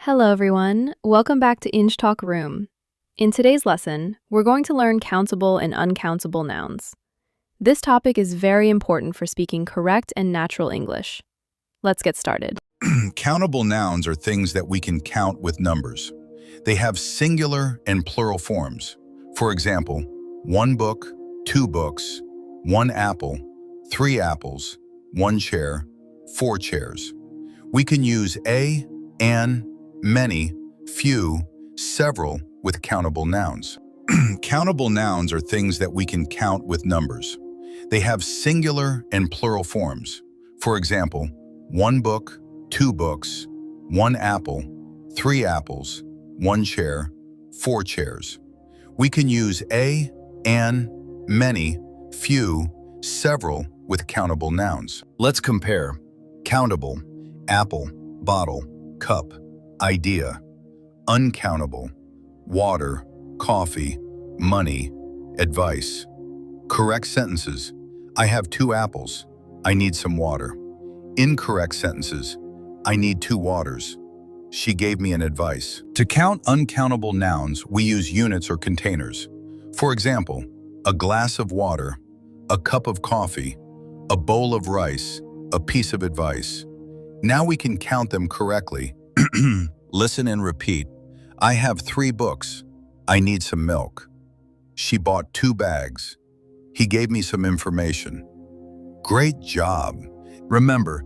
Hello everyone, welcome back to ENG TALK ROOM. In today's lesson, we're going to learn countable and uncountable nouns. This topic is very important for speaking correct and natural English. Let's get started. Countable nouns are things that we can count with numbers. They have singular and plural forms. For example, 1 book, 2 books, 1 apple, 3 apples, 1 chair, 4 chairs. We can use a, an, many, few, several with countable nouns. Countable nouns are things that we can count with numbers. They have singular and plural forms. For example, 1 book, 2 books, 1 apple, 3 apples, 1 chair, 4 chairs. We can use a, an, many, few, several with countable nouns. Let's compare. Countable, apple, bottle, cup, idea. Uncountable, water, coffee, money, advice. Correct sentences. I have 2 apples. I need some water. Incorrect sentences. I need 2 waters. She gave me an advice. To count uncountable nouns, we use units or containers. For example, a glass of water, a cup of coffee, a bowl of rice, a piece of advice. Now we can count them correctly. Listen and repeat. I have 3 books. I need some milk. She bought 2 bags. He gave me some information. Great job. Remember,